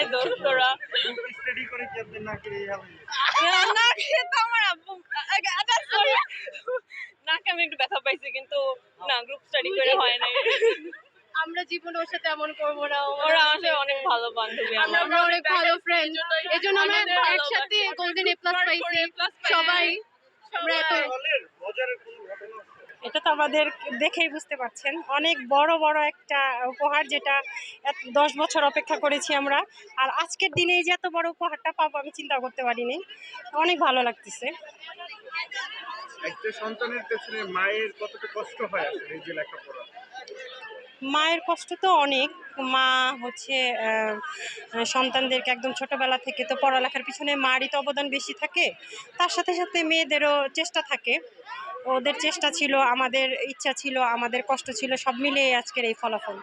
নাই দোস্ত তোরা স্টাডি করে কি আপনি না করে না খেয়ে তো আমার আব্বু সরি নাকে আমি একটু ব্যথা পাইছি কিন্তু না গ্রুপ স্টাডি করে হয় নাই আমরা জীবনে ওর সাথে এমন করবো না, ওরা আসলে অনেক ভালো বান্ধবী আমার আমরা অনেক ভালো ফ্রেন্ড, এজন্য আমরা একসাথে গোল্ডেন এ প্লাস পাইছি সবাই। আমরা এত হলের মজার কোনো ঘটনা আছে? এটা তো আমাদের দেখেই বুঝতে পারছেন অনেক বড় বড় একটা উপহার, যেটা 10 বছর অপেক্ষা করেছি আমরা। আর আজকের দিনে এই যে এত বড় উপহারটা পাবো আমি চিন্তা করতে পারিনি, অনেক ভালো লাগতেছে। একটা সন্তানের পেছনে মায়ের কতটা কষ্ট হয় আসলে এই যে লেখাপড়া? মায়ের কষ্ট তো অনেক। মা হচ্ছে সন্তানদেরকে একদম ছোটবেলা থেকে তো পড়ালেখার পিছনে মারই তো অবদান বেশি থাকে, তার সাথে সাথে মেয়েদেরও চেষ্টা থাকে। ওদের চেষ্টা ছিল, আমাদের ইচ্ছা ছিল, আমাদের কষ্ট ছিল, সব মিলিয়ে আজকের এই ফলাফল।